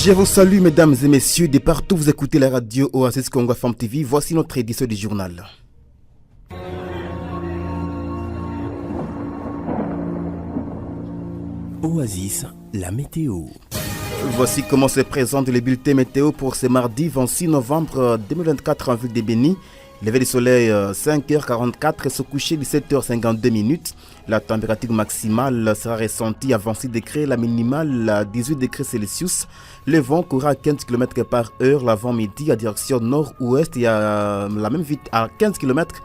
Je vous salue mesdames et messieurs, de partout vous écoutez la radio Oasis Congo FM TV, voici notre édition du journal. Oasis, la météo. Voici comment se présente le bulletin météo pour ce mardi 26 novembre 2024 en ville de Béni. Levé du soleil 5h44 et se coucher 17h52. La température maximale sera ressentie à 26 degrés, la minimale à 18 degrés Celsius. Le vent courra à 15 km par heure l'avant-midi à direction nord-ouest et à la même vite à 15 km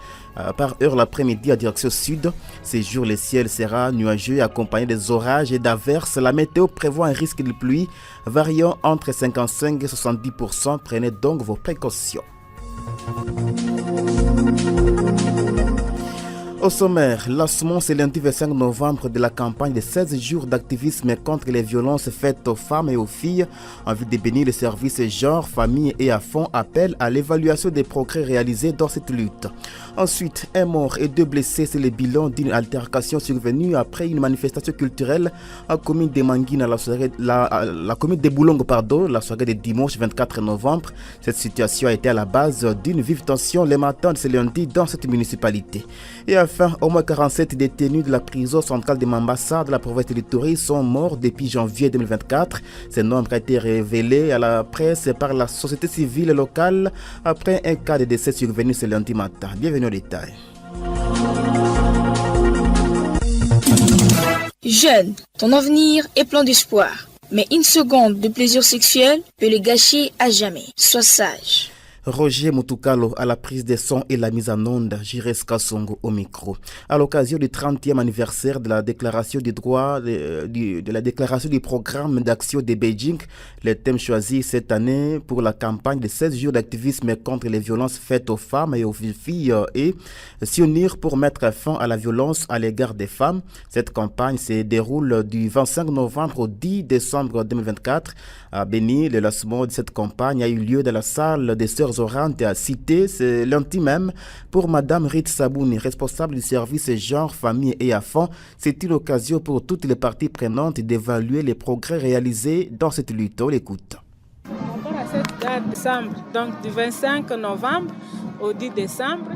par heure l'après-midi à direction sud. Ces jours, le ciel sera nuageux accompagné des orages et d'averses. La météo prévoit un risque de pluie variant entre 55 et 70%. Prenez donc vos précautions. Au sommaire, lancement ce lundi 25 novembre de la campagne de 16 jours d'activisme contre les violences faites aux femmes et aux filles. En vue de bénir le service genre, famille et à fond appelle à l'évaluation des progrès réalisés dans cette lutte. Ensuite, un mort et 2 blessés, c'est le bilan d'une altercation survenue après une manifestation culturelle en commune de Manguine à la commune de Boulongo, la soirée de dimanche 24 novembre. Cette situation a été à la base d'une vive tension le matin de ce lundi dans cette municipalité. Et enfin, au moins 47 détenus de la prison centrale de Mambasa de la province de l'Ituri sont morts depuis janvier 2024. Ce nombre a été révélé à la presse par la société civile locale après un cas de décès survenu ce lundi matin. Bienvenue au détail. Jeune, ton avenir est plein d'espoir. Mais une seconde de plaisir sexuel peut le gâcher à jamais. Sois sage. Roger Mutukalo à la prise des sons et la mise en onde, Jires Kassongo au micro. À l'occasion du 30e anniversaire de la déclaration des droits, de la déclaration du programme d'action de Beijing, le thème choisi cette année pour la campagne de 16 jours d'activisme contre les violences faites aux femmes et aux filles est s'unir pour mettre fin à la violence à l'égard des femmes. Cette campagne se déroule du 25 novembre au 10 décembre 2024 à Béni. Le lancement de cette campagne a eu lieu dans la salle des Sœurs Orantes à Cité, c'est lundi même pour Madame Rit Sabouni, responsable du service genre, famille et enfants. C'est une occasion pour toutes les parties prenantes d'évaluer les progrès réalisés dans cette lutte. On l'écoute. Encore à cette date décembre, donc du 25 novembre au 10 décembre,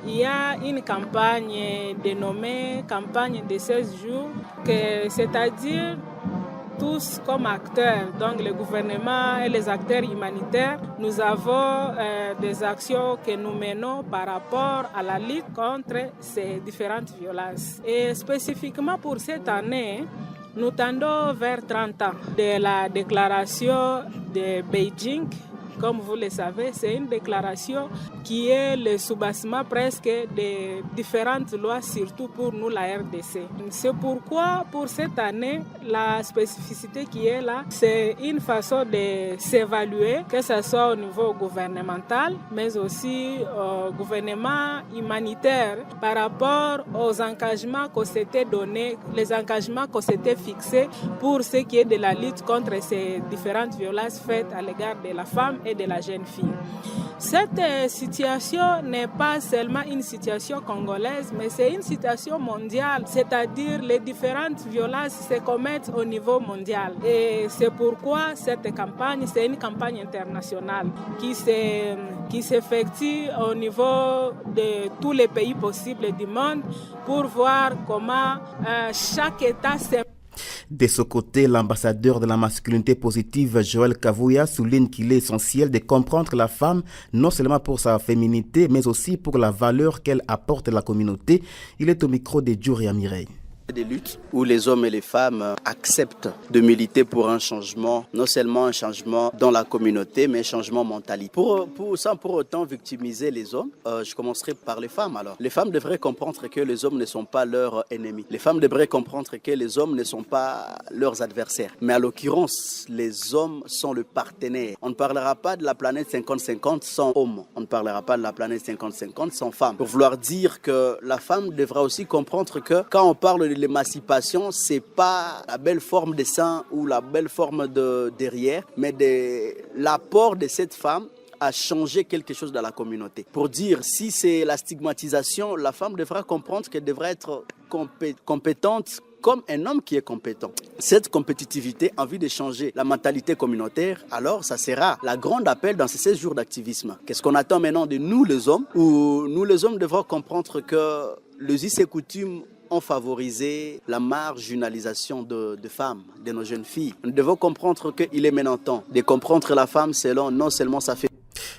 il y a une campagne dénommée campagne de 16 jours, c'est-à-dire tous comme acteurs, donc le gouvernement et les acteurs humanitaires, nous avons des actions que nous menons par rapport à la lutte contre ces différentes violences. Et spécifiquement pour cette année, nous tendons vers 30 ans de la déclaration de Beijing. Comme vous le savez, c'est une déclaration qui est le soubassement presque de différentes lois, surtout pour nous, la RDC. C'est pourquoi, pour cette année, la spécificité qui est là, c'est une façon de s'évaluer, que ce soit au niveau gouvernemental, mais aussi au gouvernement humanitaire, par rapport aux engagements qu'on s'était donnés, les engagements qu'on s'était fixés pour ce qui est de la lutte contre ces différentes violences faites à l'égard de la femme et de la jeune fille. Cette situation n'est pas seulement une situation congolaise, mais c'est une situation mondiale, c'est-à-dire les différentes violences se commettent au niveau mondial. Et c'est pourquoi cette campagne, c'est une campagne internationale qui s'effectue au niveau de tous les pays possibles du monde pour voir comment chaque État s'est. De ce côté, l'ambassadeur de la masculinité positive, Joël Kavouya, souligne qu'il est essentiel de comprendre la femme, non seulement pour sa féminité, mais aussi pour la valeur qu'elle apporte à la communauté. Il est au micro de Djouri Mireille. Des luttes où les hommes et les femmes acceptent de militer pour un changement, non seulement un changement dans la communauté, mais un changement mental. Sans pour autant victimiser les hommes, je commencerai par les femmes alors. Les femmes devraient comprendre que les hommes ne sont pas leurs ennemis. Les femmes devraient comprendre que les hommes ne sont pas leurs adversaires. Mais à l'occurrence, les hommes sont le partenaire. On ne parlera pas de la planète 50-50 sans hommes. On ne parlera pas de la planète 50-50 sans femmes. Pour vouloir dire que la femme devra aussi comprendre que quand on parle de l'émancipation, c'est pas la belle forme de sein ou la belle forme de derrière, mais l'apport de cette femme à changer quelque chose dans la communauté. Pour dire, si c'est la stigmatisation, la femme devra comprendre qu'elle devra être compétente comme un homme qui est compétent. Cette compétitivité a envie de changer la mentalité communautaire, alors ça sera la grande appel dans ces 16 jours d'activisme. Qu'est-ce qu'on attend maintenant de nous les hommes, où nous les hommes devrons comprendre que les us et coutumes ont favorisé la marginalisation de femmes, de nos jeunes filles. Nous devons comprendre qu'il est maintenant temps de comprendre la femme selon non seulement sa fait.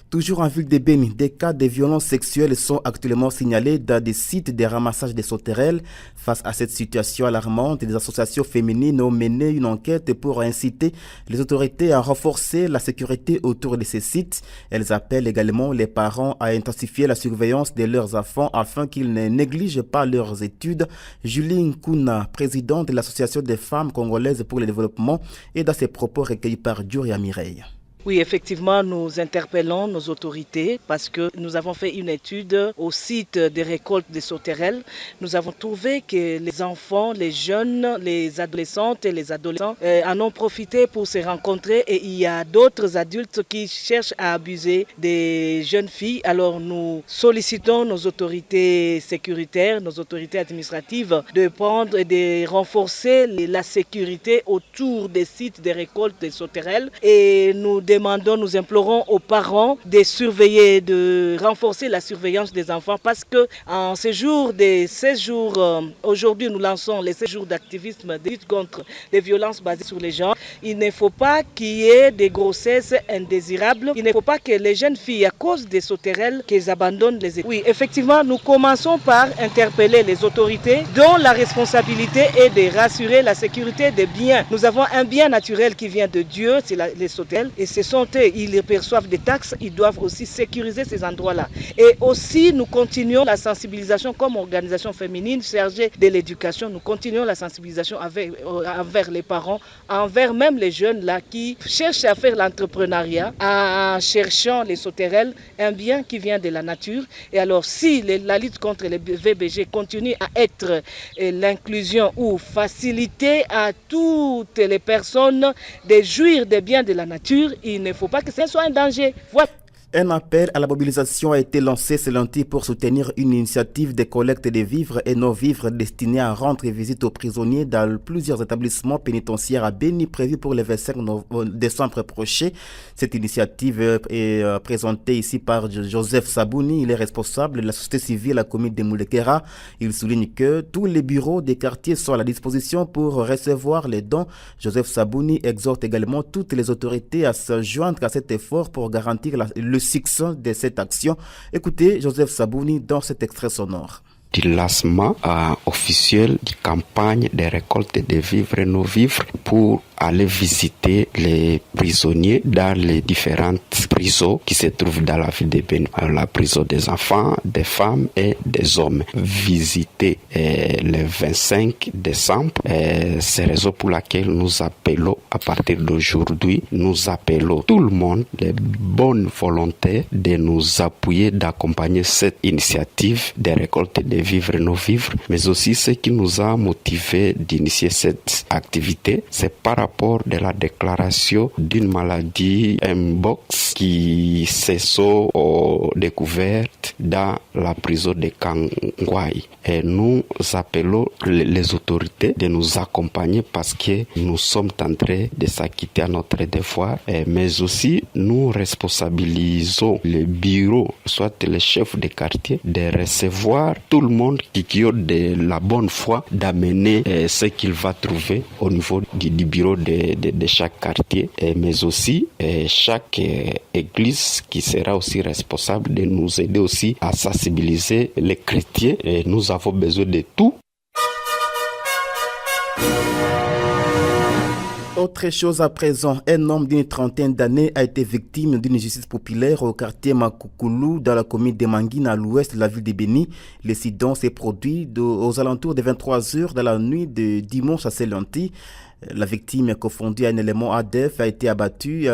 Toujours en ville de Béni, des cas de violences sexuelles sont actuellement signalés dans des sites de ramassage des sauterelles. Face à cette situation alarmante, des associations féminines ont mené une enquête pour inciter les autorités à renforcer la sécurité autour de ces sites. Elles appellent également les parents à intensifier la surveillance de leurs enfants afin qu'ils ne négligent pas leurs études. Julie Nkuna, présidente de l'Association des femmes congolaises pour le développement, est dans ses propos recueillis par Djuria Mireille. Oui, effectivement, nous interpellons nos autorités parce que nous avons fait une étude au site des récoltes des sauterelles. Nous avons trouvé que les enfants, les jeunes, les adolescentes et les adolescents en ont profité pour se rencontrer et il y a d'autres adultes qui cherchent à abuser des jeunes filles. Alors nous sollicitons nos autorités sécuritaires, nos autorités administratives de prendre et de renforcer la sécurité autour des sites des récoltes des sauterelles et nous implorons aux parents de surveiller, de renforcer la surveillance des enfants parce que en ces jours des 16 jours, aujourd'hui nous lançons les 16 jours d'activisme de lutte contre les violences basées sur les genres. Il ne faut pas qu'il y ait des grossesses indésirables. Il ne faut pas que les jeunes filles, à cause des sauterelles, qu'elles abandonnent les études. Oui, effectivement, nous commençons par interpeller les autorités dont la responsabilité est de rassurer la sécurité des biens. Nous avons un bien naturel qui vient de Dieu, c'est les sauterelles. Et ils perçoivent des taxes, ils doivent aussi sécuriser ces endroits-là. Et aussi, nous continuons la sensibilisation comme organisation féminine chargée de l'éducation. Nous continuons la sensibilisation envers les parents, envers même les jeunes là qui cherchent à faire l'entrepreneuriat en cherchant les sauterelles, un bien qui vient de la nature. Et alors, si la lutte contre les VBG continue à être l'inclusion ou faciliter à toutes les personnes de jouir des biens de la nature, il ne faut pas que ce soit un danger. Voilà. Un appel à la mobilisation a été lancé ce lundi pour soutenir une initiative de collecte de vivres et non-vivres destinée à rendre visite aux prisonniers dans plusieurs établissements pénitentiaires à Béni prévus pour le 25 décembre prochain. Cette initiative est présentée ici par Joseph Sabouni. Il est responsable de la société civile à la commune de Moulekera. Il souligne que tous les bureaux des quartiers sont à la disposition pour recevoir les dons. Joseph Sabouni exhorte également toutes les autorités à se joindre à cet effort pour garantir le succès de cette action. Écoutez Joseph Sabouni dans cet extrait sonore. Du lancement officiel de campagne de récolte de vivres et non-vivres pour aller visiter les prisonniers dans les différentes prisons qui se trouvent dans la ville de Béni. La prison des enfants, des femmes et des hommes. Visiter le 25 décembre. C'est la raison pour laquelle nous appelons à partir d'aujourd'hui, nous appelons tout le monde, les bonnes volontés de nous appuyer, d'accompagner cette initiative de récolte de vivres et non-vivres, mais aussi ce qui nous a motivé d'initier cette activité, c'est par rapport de la déclaration d'une maladie Mpox qui se sont découvertes dans la prison de Kangwai. Et nous appelons les autorités de nous accompagner parce que nous sommes en train de s'acquitter à notre devoir, mais aussi nous responsabilisons les bureaux, soit les chefs de quartier, de recevoir tout le monde qui a de la bonne foi d'amener ce qu'il va trouver au niveau du bureau de chaque quartier, mais aussi chaque église qui sera aussi responsable de nous aider aussi à sensibiliser les chrétiens. Et nous avons besoin de tout. Autre chose à présent, un homme d'une trentaine d'années a été victime d'une justice populaire au quartier Makoukoulou dans la commune de Manguine à l'ouest de la ville de Béni. L'incident s'est produit aux alentours de 23h dans la nuit de dimanche à ce lundi. La victime, confondue à un élément ADF, a été battue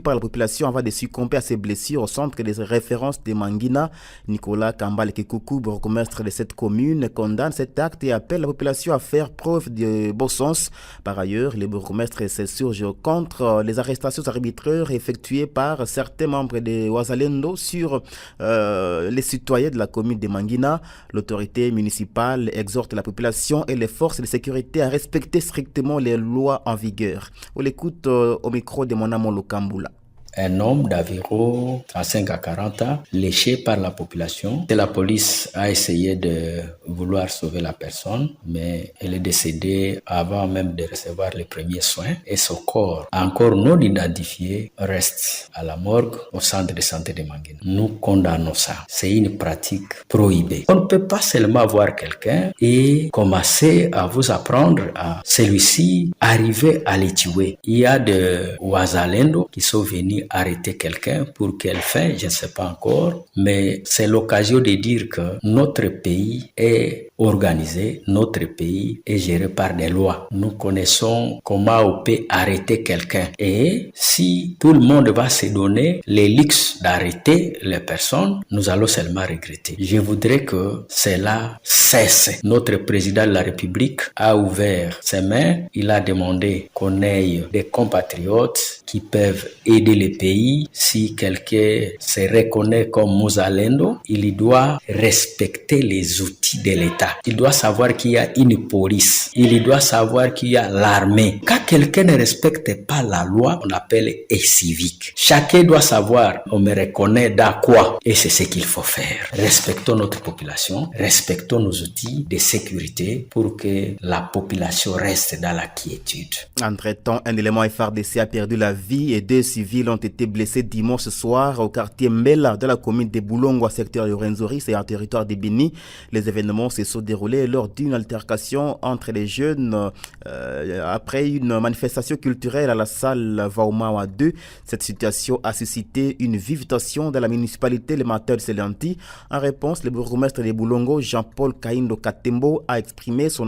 par la population avant de succomber à ses blessures au centre des références de Mangina. Nicolas Kambale Kekoukou, bourgmestre de cette commune, condamne cet acte et appelle la population à faire preuve de bon sens. Par ailleurs, les bourgmestres s'insurgent contre les arrestations arbitraires effectuées par certains membres de Wazalendo sur les citoyens de la commune de Mangina. L'autorité municipale exhorte la population et les forces de sécurité à respecter strictement les lois en vigueur. On l'écoute au micro de Monamo Lokambula. Un homme d'environ 35 à 40 ans, léché par la population. La police a essayé de vouloir sauver la personne, mais elle est décédée avant même de recevoir les premiers soins. Et son corps, encore non identifié, reste à la morgue au centre de santé de Mangina. Nous condamnons ça. C'est une pratique prohibée. On ne peut pas seulement voir quelqu'un et commencer à vous apprendre à celui-ci arriver à les tuer. Il y a des Wazalendo qui sont venus arrêter quelqu'un pour quelle fin, je ne sais pas encore, mais c'est l'occasion de dire que notre pays est organisé, notre pays est géré par des lois. Nous connaissons comment on peut arrêter quelqu'un. Et si tout le monde va se donner les luxes d'arrêter les personnes, nous allons seulement regretter. Je voudrais que cela cesse. Notre président de la République a ouvert ses mains. Il a demandé qu'on ait des compatriotes qui peuvent aider le pays. Si quelqu'un se reconnaît comme Muzalendo, il doit respecter les outils de l'État. Il doit savoir qu'il y a une police. Il doit savoir qu'il y a l'armée. Quand quelqu'un ne respecte pas la loi, on appelle civique. Chacun doit savoir, on me reconnaît dans quoi. Et c'est ce qu'il faut faire. Respectons notre population, respectons nos outils de sécurité pour que la population reste dans la quiétude. Entre-temps, un élément FARDC a perdu la vie et 2 civils ont été blessés dimanche soir au quartier Mela de la commune de Boulongo, secteur de Rwenzori, c'est un territoire de Béni. Les événements se sont déroulés lors d'une altercation entre les jeunes après une manifestation culturelle à la salle Vaumawa 2. Cette situation a suscité une vive tension dans la municipalité le matin de Selanti. En réponse, le bourgmestre de Boulongo, Jean-Paul Kaindo Katembo, a exprimé son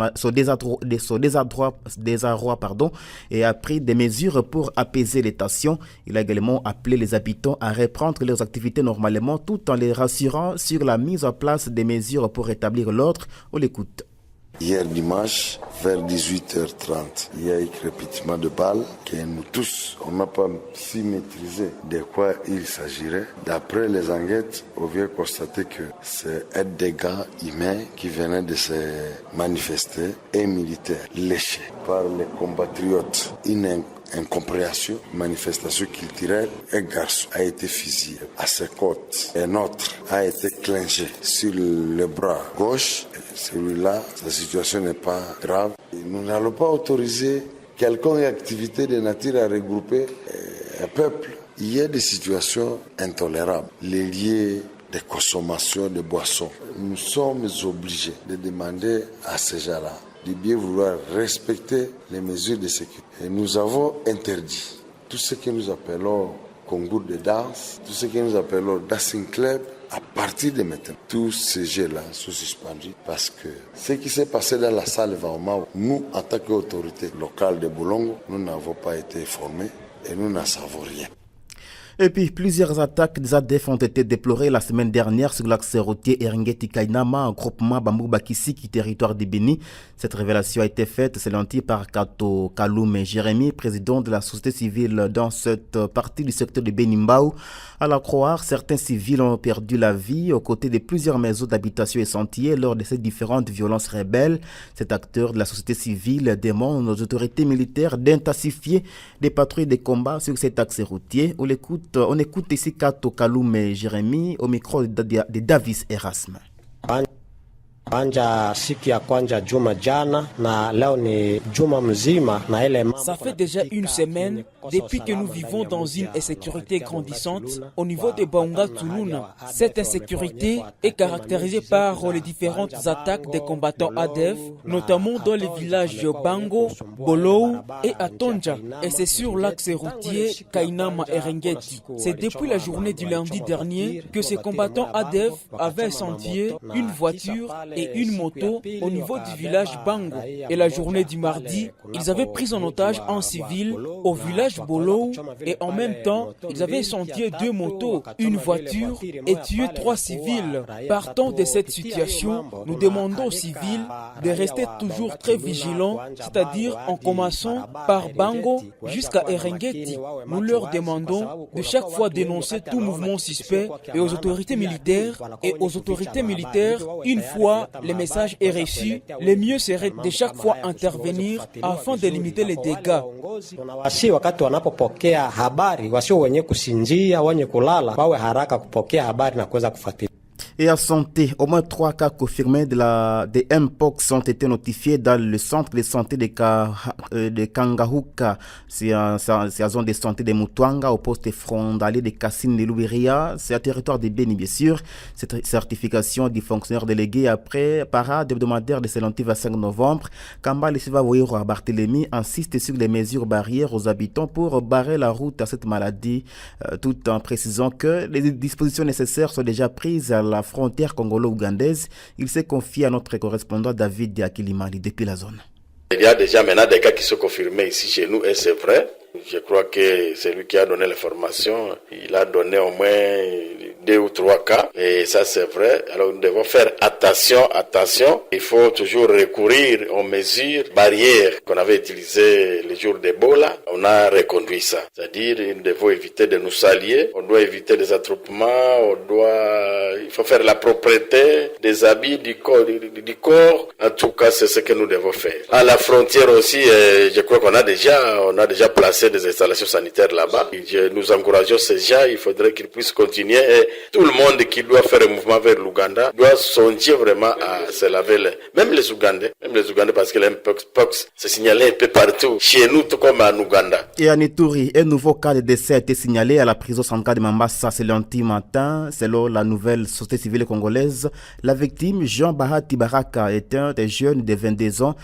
désarroi et a pris des mesures pour apaiser les tensions. Il a également appelé les habitants à reprendre leurs activités normalement tout en les rassurant sur la mise en place des mesures pour rétablir l'ordre. On l'écoute. Hier dimanche, vers 18h30, il y a eu crépitement de balles que nous tous, on n'a pas si maîtrisé de quoi il s'agirait. D'après les enquêtes, on vient constater que c'est un dégât humain qui venait de se manifester et militaire, léché par les compatriotes. Une incompréhension, manifestation culturelle, un garçon a été fusillé à ses côtes. Un autre a été clenché sur le bras gauche. Celui-là, sa situation n'est pas grave. Nous n'allons pas autoriser quelconque activité de nature à regrouper un peuple. Il y a des situations intolérables, les liés de consommation de boissons. Nous sommes obligés de demander à ces gens-là de bien vouloir respecter les mesures de sécurité. Et nous avons interdit tout ce que nous appelons concours de danse, tout ce que nous appelons dancing club. À partir de maintenant, tous ces jeux-là sont suspendus parce que ce qui s'est passé dans la salle Vaoma, nous, en tant qu'autorité locale de Boulongo, nous n'avons pas été formés et nous n'en savons rien. Et puis, plusieurs attaques des ADF ont été déplorées la semaine dernière sur l'axe routier Eringeti-Kainama, en groupement Bambou-Bakisiki, territoire de Béni. Cette révélation a été faite, selon par Kato Kaloum et Jérémy, président de la société civile dans cette partie du secteur de Bénimbao. À la croire, certains civils ont perdu la vie aux côtés de plusieurs maisons d'habitation et sentiers lors de ces différentes violences rebelles. Cet acteur de la société civile demande aux autorités militaires d'intensifier des patrouilles de combat sur cet axe routier. On écoute ici Kato Kaloum et Jérémy au micro de Davis Erasme. Ça fait déjà une semaine depuis que nous vivons dans une insécurité grandissante au niveau de Baunga Tuluna. Cette insécurité est caractérisée par les différentes attaques des combattants ADF, notamment dans les villages de Bango, Bolou et Atonja. Et c'est sur l'axe routier Kainama Eringeti. C'est depuis la journée du lundi dernier que ces combattants ADF avaient incendié une voiture et une moto au niveau du village Bango. Et la journée du mardi, ils avaient pris en otage un civil au village Bolo et en même temps, ils avaient incendié 2 motos, une voiture et tué 3 civils. Partant de cette situation, nous demandons aux civils de rester toujours très vigilants, c'est-à-dire en commençant par Bango jusqu'à Erengeti. Nous leur demandons de chaque fois dénoncer tout mouvement suspect et aux autorités militaires. Une fois le message est reçu, le mieux serait de chaque fois intervenir afin de limiter les dégâts. Wakati wanapopokea habari wasio wenye kusinjia wenye kulala wawe haraka kupokea habari na kuweza kufuatilia. Et à santé, au moins 3 cas confirmés des Mpox ont été notifiés dans le centre de santé de Kangahuka. C'est la zone de santé de Mutwanga, au poste frontalier de Kassine de Louberia. C'est un territoire de Béni, bien sûr. Cette certification du fonctionnaire délégué après parade hebdomadaire de ce lundi 25 novembre. Kamba Lesiva Voyora Barthélémy insiste sur les mesures barrières aux habitants pour barrer la route à cette maladie, tout en précisant que les dispositions nécessaires sont déjà prises à la frontière congolo-ougandaise. Il s'est confié à notre correspondant David Akilimali depuis la zone. Il y a déjà maintenant des cas qui sont confirmés ici chez nous et c'est vrai. Je crois que c'est lui qui a donné l'information. Il a donné au moins 2 ou 3 cas et ça c'est vrai. Alors nous devons faire attention. Il faut toujours recourir aux mesures barrières qu'on avait utilisées les jours d'Ebola. On a reconduit ça. C'est-à-dire nous devons éviter de nous salir. On doit éviter les attroupements. Il faut faire la propreté des habits du corps. En tout cas, c'est ce que nous devons faire. À la frontière aussi, je crois qu'on a déjà placé des installations sanitaires là-bas. Nous encourageons ces gens, il faudrait qu'ils puissent continuer et tout le monde qui doit faire un mouvement vers l'Ouganda doit songer vraiment à se laver même les Ougandais parce que l'Mpox s'est signalé un peu partout, chez nous tout comme en Ouganda. Et à Ituri, un nouveau cas de décès a été signalé à la prison centrale de Mambasa ce lundi matin. Selon la nouvelle société civile congolaise, la victime Jean Bahati Baraka est un des jeunes de 22 ans.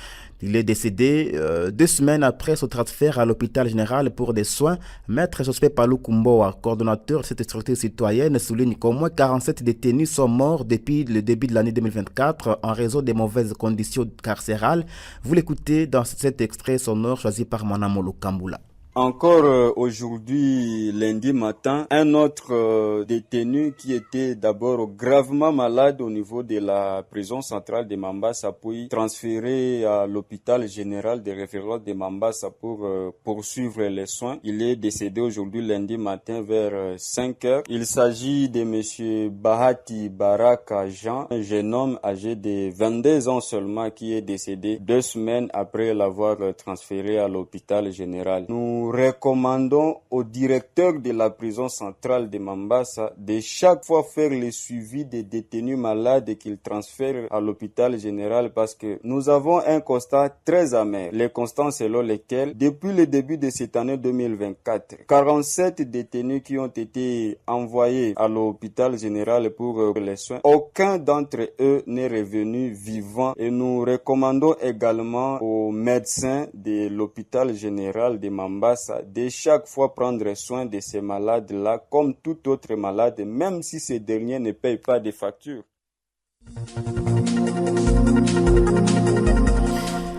Il est décédé 2 semaines après son transfert à l'hôpital général pour des soins. Maître Sospé Palou Kumboa, coordonnateur de cette structure citoyenne, souligne qu'au moins 47 détenus sont morts depuis le début de l'année 2024 en raison des mauvaises conditions carcérales. Vous l'écoutez dans cet extrait sonore choisi par Manamolo Kambula. Encore aujourd'hui, lundi matin, un autre détenu qui était d'abord gravement malade au niveau de la prison centrale de Mambasa, puis transféré à l'hôpital général de référence de Mambasa pour poursuivre les soins. Il est décédé aujourd'hui lundi matin vers 5 heures. Il s'agit de monsieur Bahati Baraka Jean, un jeune homme âgé de 22 ans seulement qui est décédé 2 semaines après l'avoir transféré à l'hôpital général. Nous recommandons au directeur de la prison centrale de Mambasa de chaque fois faire le suivi des détenus malades qu'il transfère à l'hôpital général parce que nous avons un constat très amer. Le constat selon lequel, depuis le début de cette année 2024, 47 détenus qui ont été envoyés à l'hôpital général pour les soins, aucun d'entre eux n'est revenu vivant et nous recommandons également aux médecins de l'hôpital général de Mambasa de chaque fois prendre soin de ces malades-là comme tout autre malade, même si ces derniers ne payent pas de factures.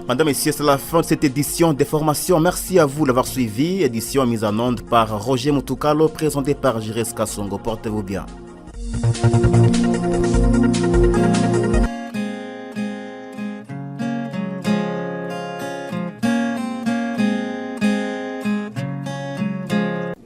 Madame et messieurs, c'est la fin de cette édition des formations. Merci à vous d'avoir suivi. Édition mise en onde par Roger Moutoukalo, présentée par Jires Kassongo. Portez-vous bien.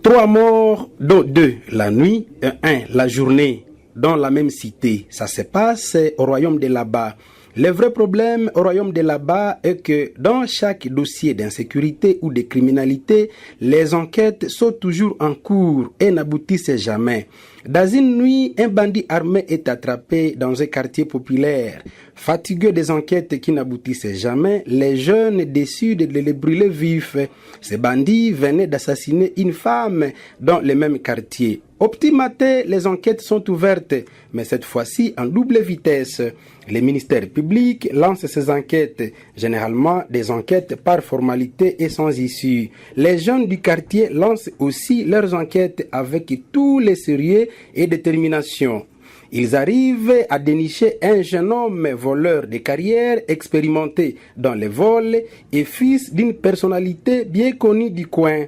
Trois morts, dont 2 la nuit et 1 la journée, dans la même cité. Ça se passe au royaume de là-bas. Le vrai problème au royaume de là-bas est que dans chaque dossier d'insécurité ou de criminalité, les enquêtes sont toujours en cours et n'aboutissent jamais. Dans une nuit, un bandit armé est attrapé dans un quartier populaire. Fatigués des enquêtes qui n'aboutissaient jamais, les jeunes décident de les brûler vifs. Ces bandits venaient d'assassiner une femme dans le même quartier. Au petit matin, les enquêtes sont ouvertes, mais cette fois-ci en double vitesse. Les ministères publics lancent ces enquêtes, généralement des enquêtes par formalité et sans issue. Les jeunes du quartier lancent aussi leurs enquêtes avec tout le sérieux et détermination. Ils arrivent à dénicher un jeune homme voleur de carrière expérimenté dans les vols et fils d'une personnalité bien connue du coin.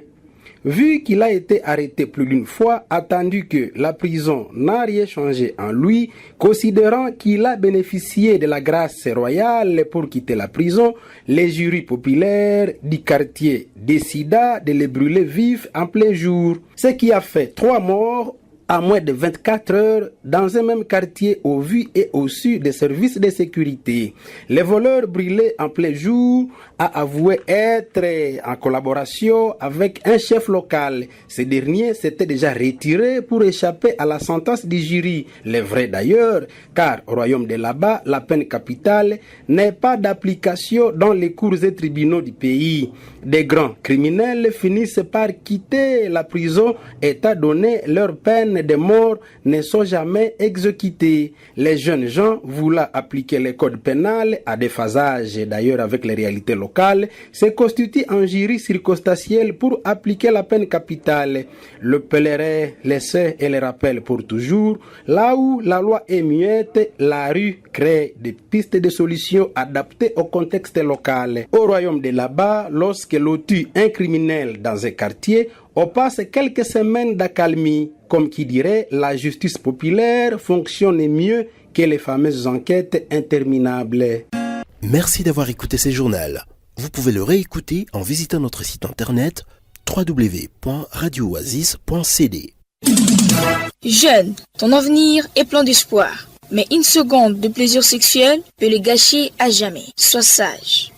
Vu qu'il a été arrêté plus d'une fois, attendu que la prison n'a rien changé en lui, considérant qu'il a bénéficié de la grâce royale pour quitter la prison, les jurys populaires du quartier décida de les brûler vifs en plein jour, ce qui a fait 3 morts à moins de 24 heures dans un même quartier au vu et au su des services de sécurité. Les voleurs brûlés en plein jour a avoué être en collaboration avec un chef local. Ce dernier s'était déjà retiré pour échapper à la sentence du jury. Le vrai d'ailleurs, car au royaume de là-bas, la peine capitale n'est pas d'application dans les cours et tribunaux du pays. Des grands criminels finissent par quitter la prison étant donné leur peine de mort ne sont jamais exécutés. Les jeunes gens voulant appliquer les codes pénals à déphasage, d'ailleurs avec les réalités locales, se constituent en jury circonstanciel pour appliquer la peine capitale. Le pèlerin, l'essai et le rappel pour toujours. Là où la loi est muette, la rue crée des pistes de solutions adaptées au contexte local. Au royaume de là-bas, lorsque l'on tue un criminel dans un quartier, on passe quelques semaines d'accalmie. Comme qui dirait, la justice populaire fonctionne mieux que les fameuses enquêtes interminables. Merci d'avoir écouté ce journal. Vous pouvez le réécouter en visitant notre site internet www.radiooasis.cd. Jeune, ton avenir est plein d'espoir. Mais une seconde de plaisir sexuel peut le gâcher à jamais. Sois sage.